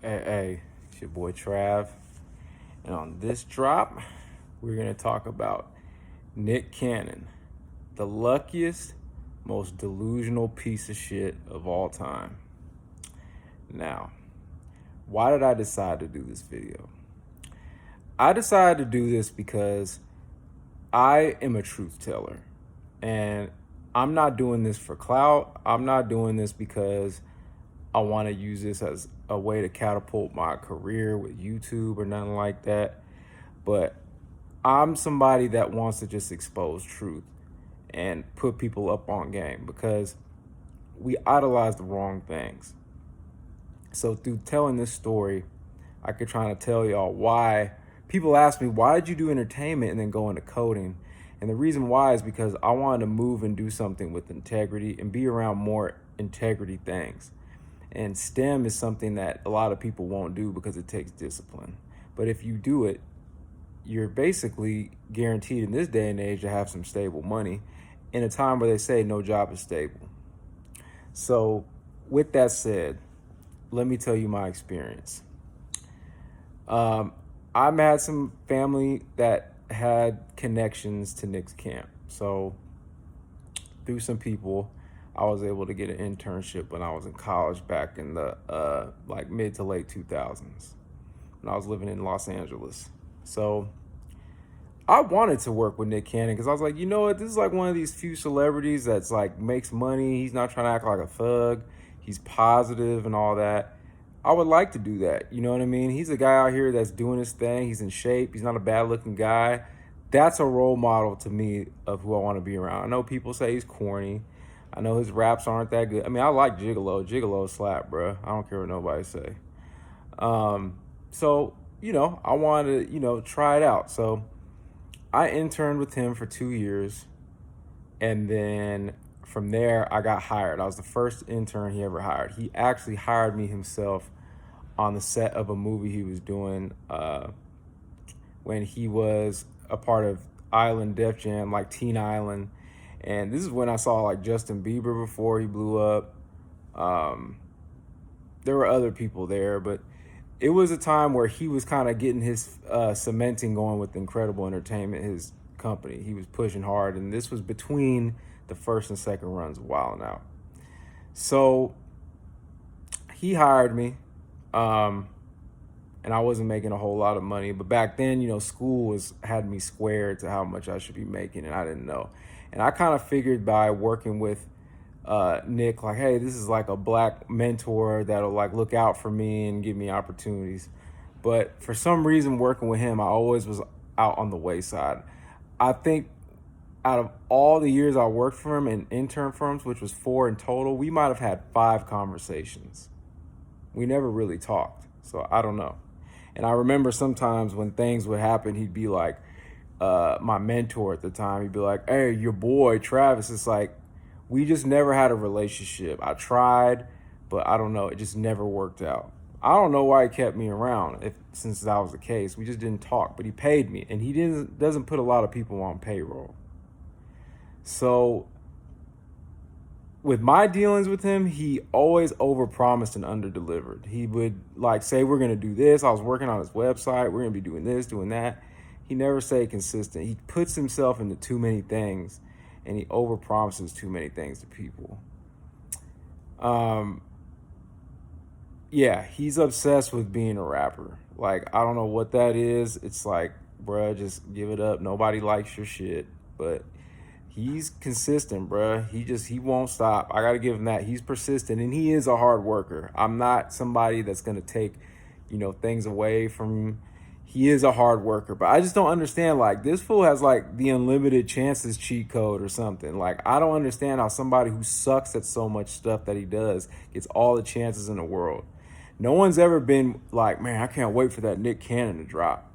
Hey, it's your boy Trav. And on this drop, we're going to talk about Nick Cannon, the luckiest, most delusional piece of shit of all time. Now, why did I decide to do this video? I decided to do this because I am a truth teller. And I'm not doing this for clout. I'm not doing this because I want to use this as a way to catapult my career with YouTube or nothing like that. But I'm somebody that wants to just expose truth and put people up on game because we idolize the wrong things. So through telling this story, I could try to tell y'all why people ask me, why did you do entertainment and then go into coding? And the reason why is because I wanted to move and do something with integrity and be around more integrity things. And STEM is something that a lot of people won't do because it takes discipline. But if you do it, you're basically guaranteed in this day and age to have some stable money in a time where they say no job is stable. So with that said, let me tell you my experience. I've had some family that had connections to Nick's camp. So through some people, I was able to get an internship when I was in college back in the like mid to late 2000s when I was living in Los Angeles. So I wanted to work with Nick Cannon because I was like, you know what? This is like one of these few celebrities that's like makes money. He's not trying to act like a thug. He's positive and all that. I would like to do that. You know what I mean? He's a guy out here that's doing his thing. He's in shape. He's not a bad looking guy. That's a role model to me of who I want to be around. I know people say he's corny. I know his raps aren't that good. I mean, I like Gigolo. Gigolo slap, bro. I don't care what nobody say. So, I wanted to, try it out. So I interned with him for 2 years. And then from there, I got hired. I was the first intern he ever hired. He actually hired me himself on the set of a movie he was doing when he was a part of Island Def Jam, like Teen Island. And this is when I saw like Justin Bieber before he blew up. There were other people there, but it was a time where he was kind of getting his cementing going with Incredible Entertainment, his company. He was pushing hard, and this was between the first and second runs of Wild 'N Out. So he hired me, and I wasn't making a whole lot of money. But back then, school had me squared to how much I should be making, and I didn't know. And I kind of figured by working with Nick, like, hey, this is like a black mentor that'll like look out for me and give me opportunities. But for some reason, working with him, I always was out on the wayside. I think out of all the years I worked for him in intern firms, which was 4 in total, we might have had 5 conversations. We never really talked, so I don't know. And I remember sometimes when things would happen, he'd be like, my mentor at the time, he'd be like, hey, your boy, Travis. It's like, we just never had a relationship. I tried, but I don't know. It just never worked out. I don't know why he kept me around since that was the case. We just didn't talk, but he paid me. And he doesn't put a lot of people on payroll. So with my dealings with him, he always overpromised and underdelivered. He would like say, we're going to do this. I was working on his website. We're going to be doing this, doing that. He never stayed consistent. He puts himself into too many things, and he overpromises too many things to people. Yeah, he's obsessed with being a rapper. Like, I don't know what that is. It's like, bruh, just give it up. Nobody likes your shit. But he's consistent, bruh. He won't stop. I got to give him that. He's persistent, and he is a hard worker. I'm not somebody that's going to take, things away from him. He is a hard worker, but I just don't understand, like, this fool has like the unlimited chances cheat code or something. Like, I don't understand how somebody who sucks at so much stuff that he does gets all the chances in the world. No one's ever been like, man, I can't wait for that Nick Cannon to drop.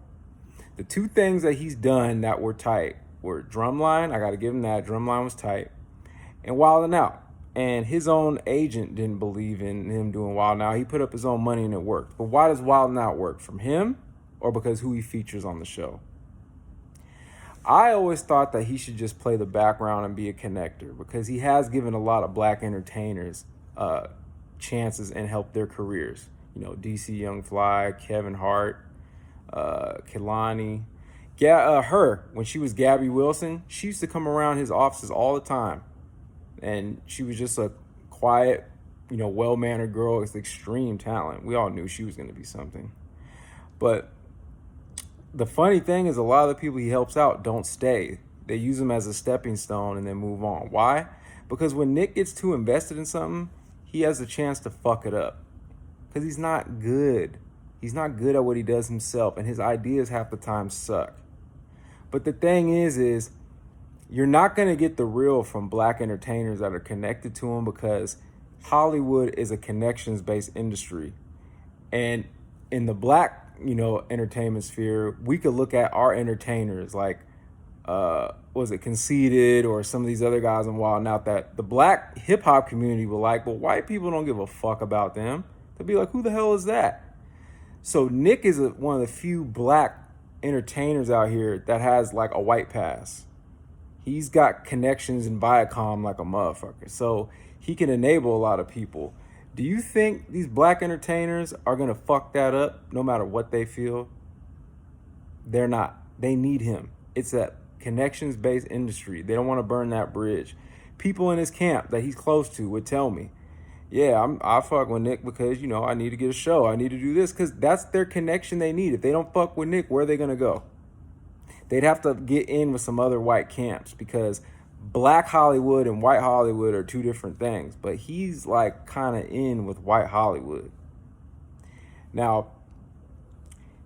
The 2 things that he's done that were tight were Drumline. I got to give him that. Drumline was tight. And Wild 'N Out. And his own agent didn't believe in him doing Wild 'N Out. He put up his own money and it worked. But why does Wild 'N Out work? From him or because who he features on the show? I always thought that he should just play the background and be a connector because he has given a lot of black entertainers chances and helped their careers. You know, DC Young Fly, Kevin Hart, Kehlani. Her, when she was Gabby Wilson, she used to come around his offices all the time. And she was just a quiet, you know, well-mannered girl with extreme talent. We all knew she was going to be something. But the funny thing is, a lot of the people he helps out don't stay. They use him as a stepping stone and then move on. Why? Because when Nick gets too invested in something, he has a chance to fuck it up. Because he's not good. He's not good at what he does himself, and his ideas half the time suck. But the thing is you're not going to get the real from black entertainers that are connected to him, because Hollywood is a connections-based industry. And in the black, you know, entertainment sphere, we could look at our entertainers like, was it Conceited or some of these other guys in Wild 'N Out that the black hip-hop community will like, but white people don't give a fuck about them. They'll be like, who the hell is that? So Nick is one of the few black entertainers out here that has like a white pass. He's got connections in Viacom like a motherfucker. So he can enable a lot of people. Do you think these black entertainers are going to fuck that up no matter what they feel? They're not. They need him. It's a connections-based industry. They don't want to burn that bridge. People in his camp that he's close to would tell me, yeah, I fuck with Nick because, you know, I need to get a show. I need to do this, because that's their connection they need. If they don't fuck with Nick, where are they going to go? They'd have to get in with some other white camps, because black Hollywood and white Hollywood are two different things. But he's like kind of in with white Hollywood. Now,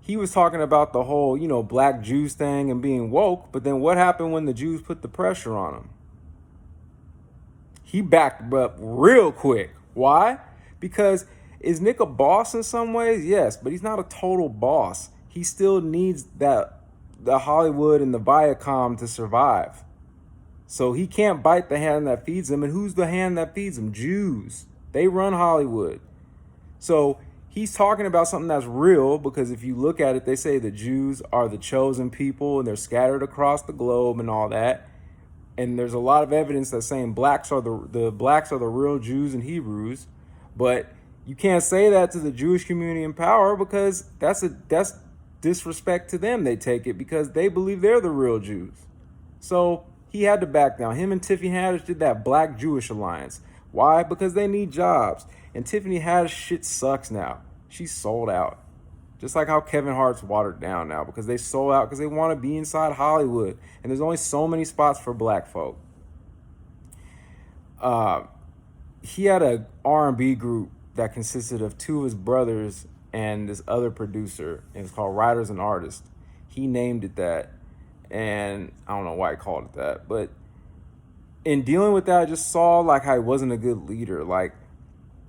he was talking about the whole, you know, black Jews thing and being woke. But then what happened when the Jews put the pressure on him? He backed up real quick. Why? Because is Nick a boss in some ways? Yes, but he's not a total boss. He still needs the Hollywood and the Viacom to survive. So he can't bite the hand that feeds him. And who's the hand that feeds him? Jews. They run Hollywood. So he's talking about something that's real, because if you look at it, they say the Jews are the chosen people and they're scattered across the globe and all that. And there's a lot of evidence that's saying blacks are the blacks are the real Jews and Hebrews. But you can't say that to the Jewish community in power, because that's disrespect to them. They take it because they believe they're the real Jews. So he had to back down. Him and Tiffany Haddish did that Black Jewish alliance. Why? Because they need jobs. And Tiffany Haddish shit sucks now. She's sold out. Just like how Kevin Hart's watered down now, because they sold out because they want to be inside Hollywood. And there's only so many spots for black folk. He had a R&B group that consisted of two of his brothers and this other producer. And it's called Writers and Artists. He named it that. And I don't know why he called it that. But in dealing with that, I just saw like how he wasn't a good leader. Like,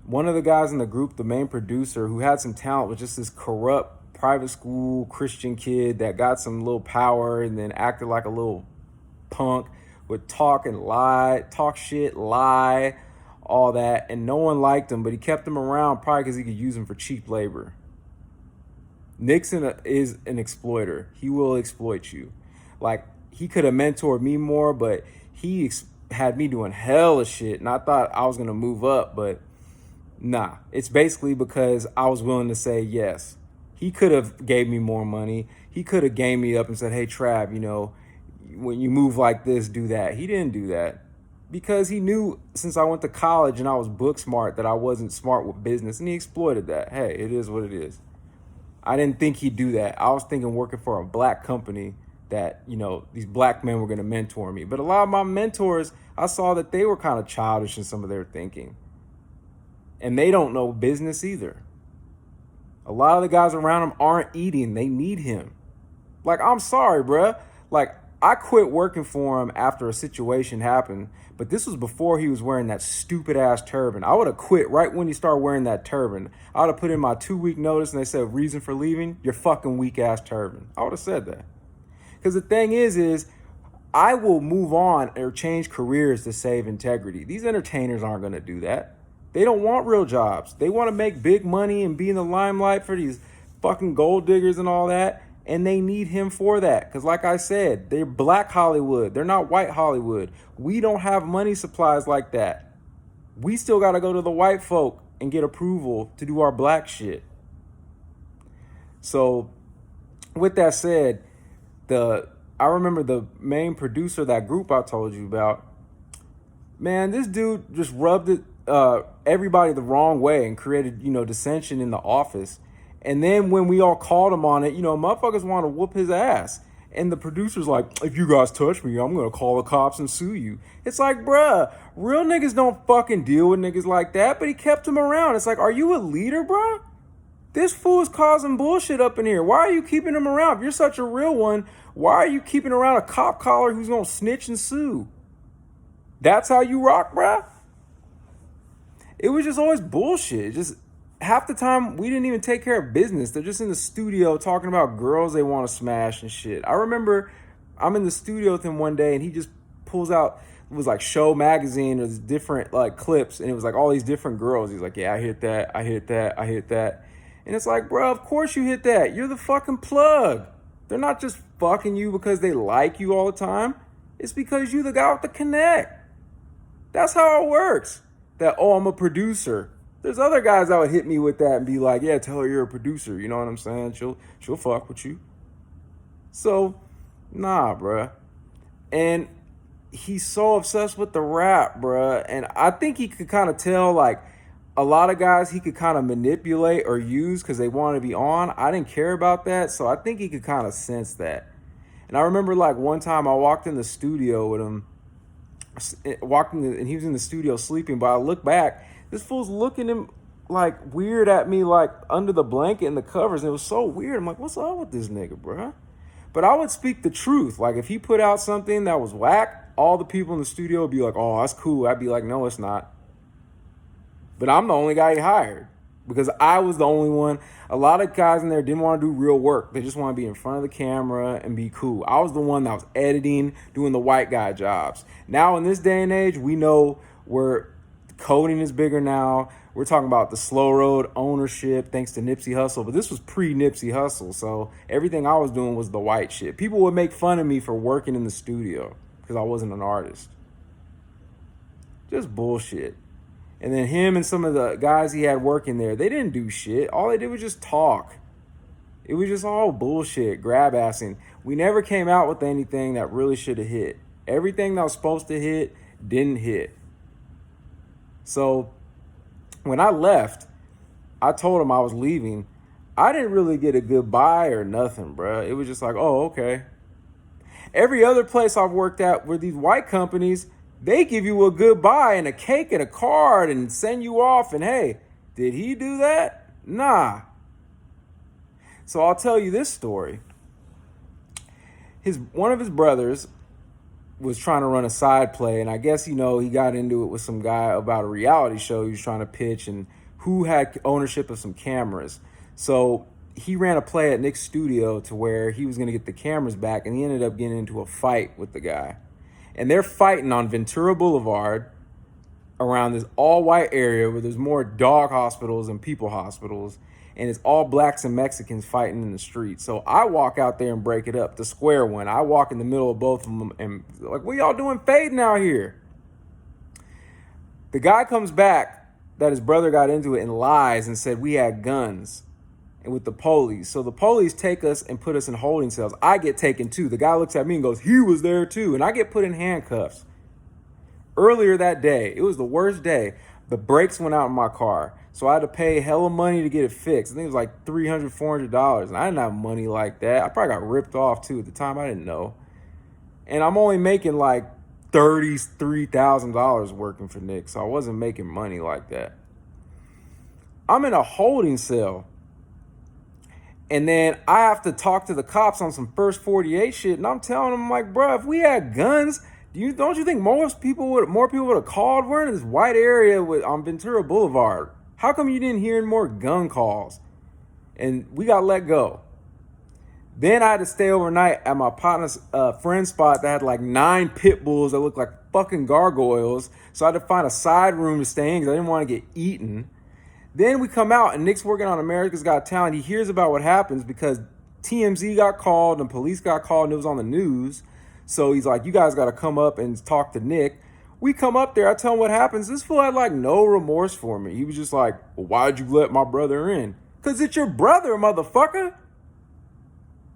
one of the guys in the group, the main producer, who had some talent, was just this corrupt private school Christian kid that got some little power and then acted like a little punk, would talk and lie, talk shit, lie, all that. And no one liked him, but he kept him around probably because he could use him for cheap labor. Nixon is an exploiter. He will exploit you. Like, he could have mentored me more, but he had me doing hella shit. And I thought I was going to move up, but nah, it's basically because I was willing to say yes. He could have gave me more money. He could have gave me up and said, hey, Trav, you know, when you move like this, do that. He didn't do that because he knew since I went to college and I was book smart that I wasn't smart with business, and he exploited that. Hey, it is what it is. I didn't think he'd do that. I was thinking working for a black company that, you know, these black men were going to mentor me. But a lot of my mentors, I saw that they were kind of childish in some of their thinking. And they don't know business either. A lot of the guys around him aren't eating. They need him. Like, I'm sorry, bruh. Like, I quit working for him after a situation happened, but this was before he was wearing that stupid ass turban. I would have quit right when he started wearing that turban. I would have put in my 2-week notice and they said, reason for leaving, your fucking weak ass turban. I would have said that. Because the thing is I will move on or change careers to save integrity. These entertainers aren't going to do that. They don't want real jobs. They want to make big money and be in the limelight for these fucking gold diggers and all that. And they need him for that. Because like I said, they're black Hollywood. They're not white Hollywood. We don't have money supplies like that. We still got to go to the white folk and get approval to do our black shit. So with that said, I remember the main producer of that group I told you about. Man, this dude just rubbed everybody the wrong way and created, dissension in the office. And then when we all called him on it, motherfuckers want to whoop his ass. And the producer's like, if you guys touch me, I'm going to call the cops and sue you. It's like, bruh, real niggas don't fucking deal with niggas like that, but he kept him around. It's like, are you a leader, bruh? This fool is causing bullshit up in here. Why are you keeping him around? If you're such a real one, why are you keeping around a cop collar who's going to snitch and sue? That's how you rock, bruh? It was just always bullshit. Just half the time, we didn't even take care of business. They're just in the studio talking about girls they want to smash and shit. I remember I'm in the studio with him one day, and he just pulls out, it was like Show Magazine, there's different like clips, and it was like all these different girls. He's like, yeah, I hit that, I hit that, I hit that. And it's like, bro, of course you hit that. You're the fucking plug. They're not just fucking you because they like you all the time. It's because you the guy with the connect. That's how it works. That, oh, I'm a producer. There's other guys that would hit me with that and be like, yeah, tell her you're a producer. You know what I'm saying? She'll fuck with you. So, nah, bruh. And he's so obsessed with the rap, bruh. And I think he could kind of tell, like, a lot of guys he could kind of manipulate or use because they want to be on. I didn't care about that, so I think he could kind of sense that. And I remember, like, one time I walked in the studio with him, and he was in the studio sleeping, but I look back, this fool's looking him like weird at me, like under the blanket and the covers, and it was so weird. I'm like, what's up with this nigga, bruh? But I would speak the truth. Like, if he put out something that was whack, all the people in the studio would be like, oh, that's cool. I'd be like, no, it's not. But I'm the only guy he hired because I was the only one. A lot of guys in there didn't want to do real work. They just want to be in front of the camera and be cool. I was the one that was editing, doing the white guy jobs. Now, in this day and age, we know where coding is bigger now. We're talking about the slow road ownership thanks to Nipsey Hussle. But this was pre-Nipsey Hussle, so everything I was doing was the white shit. People would make fun of me for working in the studio because I wasn't an artist. Just bullshit. And then him and some of the guys he had working there, they didn't do shit. All they did was just talk. It was just all bullshit, grab-assing. We never came out with anything that really should have hit. Everything that was supposed to hit didn't hit. So when I left, I told him I was leaving. I didn't really get a goodbye or nothing, bro. It was just like, oh, okay. Every other place I've worked at were these white companies, they give you a goodbye and a cake and a card and send you off. And hey, did he do that? Nah. So I'll tell you this story. One of his brothers was trying to run a side play, and I guess, he got into it with some guy about a reality show he was trying to pitch and who had ownership of some cameras. So he ran a play at Nick's studio to where he was going to get the cameras back, and he ended up getting into a fight with the guy. And they're fighting on Ventura Boulevard around this all-white area where there's more dog hospitals than people hospitals. And it's all blacks and Mexicans fighting in the street. So I walk out there and break it up, the square one. I walk in the middle of both of them and like, what y'all doing fading out here? The guy comes back that his brother got into it and lies and said we had guns and with the police. So the police take us and put us in holding cells. I get taken too. The guy looks at me and goes, he was there too. And I get put in handcuffs. Earlier that day, it was the worst day. The brakes went out in my car. So I had to pay hella money to get it fixed. I think it was like $300, $400. And I didn't have money like that. I probably got ripped off too. At the time, I didn't know. And I'm only making like $33,000 working for Nick. So I wasn't making money like that. I'm in a holding cell. And then I have to talk to the cops on some first 48 shit. And I'm telling them, like, bro, if we had guns, don't you think more people would have called? We're in this white area on Ventura Boulevard. How come you didn't hear any more gun calls? And we got let go. Then I had to stay overnight at my partner's friend spot that had like 9 pit bulls that looked like fucking gargoyles. So I had to find a side room to stay in because I didn't want to get eaten. Then we come out and Nick's working on America's Got Talent. He hears about what happens because TMZ got called and police got called and it was on the news. So he's like, you guys got to come up and talk to Nick. We come up there. I tell him what happens. This fool had like no remorse for me. He was just like, well, why'd you let my brother in? Because it's your brother, motherfucker.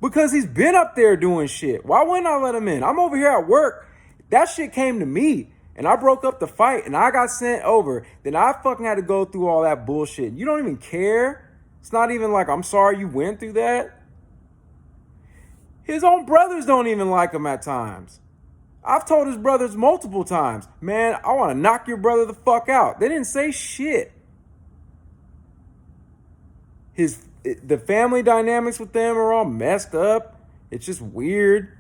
Because he's been up there doing shit. Why wouldn't I let him in? I'm over here at work. That shit came to me. And I broke up the fight and I got sent over. Then I fucking had to go through all that bullshit. You don't even care. It's not even like, I'm sorry you went through that. His own brothers don't even like him at times. I've told his brothers multiple times, man, I want to knock your brother the fuck out. They didn't say shit. The family dynamics with them are all messed up. It's just weird.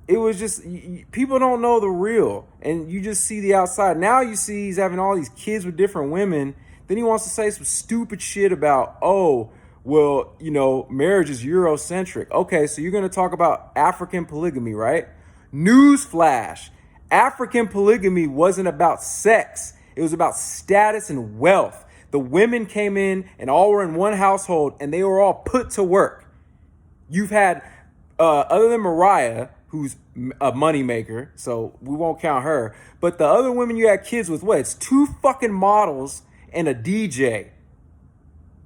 It was just, people don't know the real. And you just see the outside. Now you see he's having all these kids with different women. Then he wants to say some stupid shit about, oh, well, you know, marriage is Eurocentric. Okay, so you're going to talk about African polygamy, right? Newsflash. African polygamy wasn't about sex. It was about status and wealth. The women came in and all were in one household and they were all put to work. You've had, other than Mariah, who's a moneymaker, so we won't count her. But the other women you had kids with, what? It's 2 fucking models and a DJ.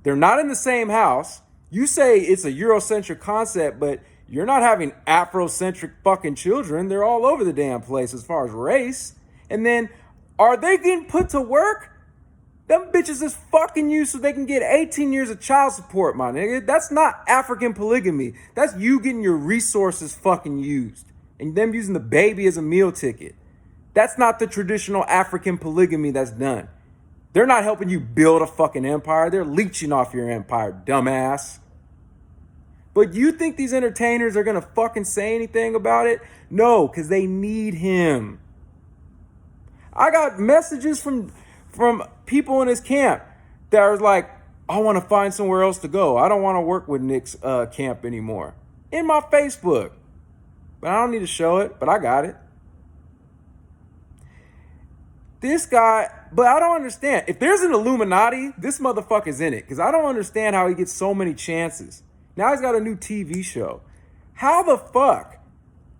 They're not in the same house. You say it's a Eurocentric concept, but you're not having Afrocentric fucking children. They're all over the damn place as far as race. And then, are they getting put to work? Them bitches is fucking you so they can get 18 years of child support, my nigga. That's not African polygamy. That's you getting your resources fucking used. And them using the baby as a meal ticket. That's not the traditional African polygamy that's done. They're not helping you build a fucking empire. They're leeching off your empire, dumbass. But you think these entertainers are going to fucking say anything about it? No, because they need him. I got messages from people in his camp that are like, I want to find somewhere else to go. I don't want to work with Nick's camp anymore. In my Facebook. But I don't need to show it, but I got it. This guy, but I don't understand. If there's an Illuminati, this motherfucker's in it. Because I don't understand how he gets so many chances. Now he's got a new TV show. How the fuck?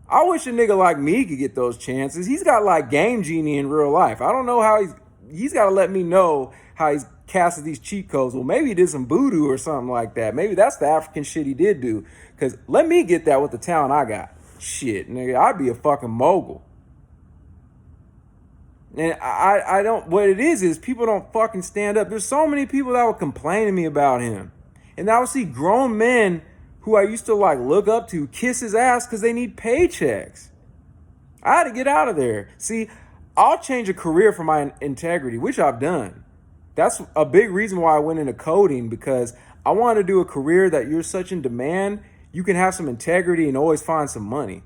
I wish a nigga like me could get those chances. He's got like Game Genie in real life. I don't know how he's got to let me know how he's casted these cheat codes. Well, maybe he did some voodoo or something like that. Maybe that's the African shit he did do. Because let me get that with the talent I got. Shit, nigga, I'd be a fucking mogul. And I don't, what it is people don't fucking stand up. There's so many people that would complain to me about him. And I would see grown men who I used to like look up to kiss his ass because they need paychecks. I had to get out of there. See, I'll change a career for my integrity, which I've done. That's a big reason why I went into coding, because I want to do a career that you're such in demand, you can have some integrity and always find some money.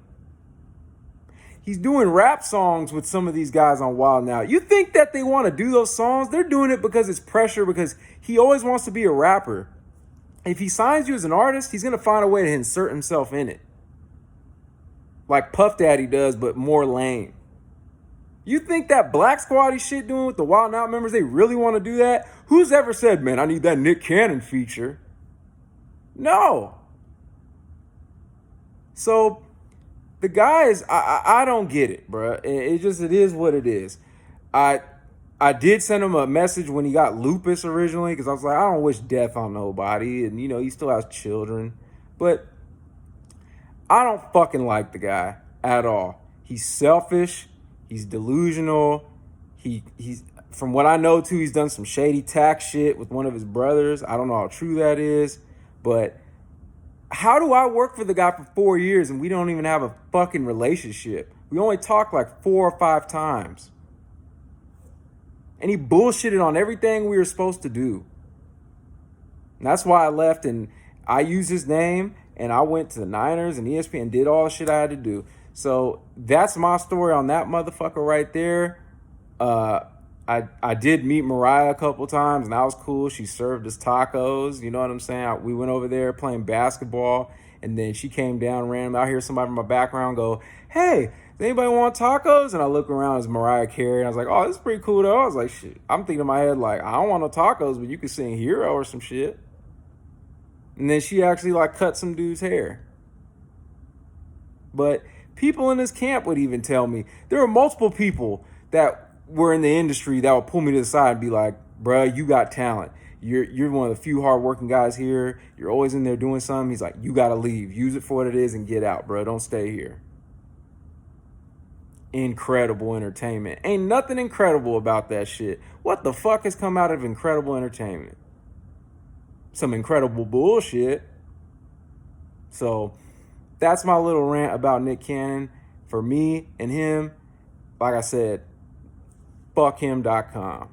He's doing rap songs with some of these guys on Wild Now. You think that they want to do those songs? They're doing it because it's pressure, because he always wants to be a rapper. If he signs you as an artist, he's going to find a way to insert himself in it. Like Puff Daddy does, but more lame. You think that Black Squad shit doing with the Wild Now members, they really want to do that? Who's ever said, man, I need that Nick Cannon feature? No. So the guys, I don't get it, bro. It is what it is. I did send him a message when he got lupus originally, because I was like, I don't wish death on nobody. And, you know, he still has children. But I don't fucking like the guy at all. He's selfish. He's delusional. He's from what I know, too, he's done some shady tax shit with one of his brothers. I don't know how true that is. But how do I work for the guy for 4 years and we don't even have a fucking relationship? We only talked like 4 or 5 times. And he bullshitted on everything we were supposed to do. And that's why I left, and I used his name, and I went to the Niners and ESPN and did all the shit I had to do. So that's my story on that motherfucker right there. I did meet Mariah a couple times, and that was cool. She served us tacos. You know what I'm saying? We went over there playing basketball, and then she came down random. I hear somebody from my background go, hey, does anybody want tacos? And I look around, it's Mariah Carey, and I was like, oh, this is pretty cool, though. I was like, shit. I'm thinking in my head, like, I don't want no tacos, but you could sing Hero or some shit. And then she actually, like, cut some dude's hair. But people in this camp would even tell me, there were multiple people that were in the industry that would pull me to the side and be like, bruh, you got talent. You're one of the few hardworking guys here. You're always in there doing something. He's like, you got to leave. Use it for what it is and get out, bro. Don't stay here. Incredible entertainment. Ain't nothing incredible about that shit. What the fuck has come out of incredible entertainment? Some incredible bullshit. So that's my little rant about Nick Cannon. For me and him, like I said, fuckhim.com.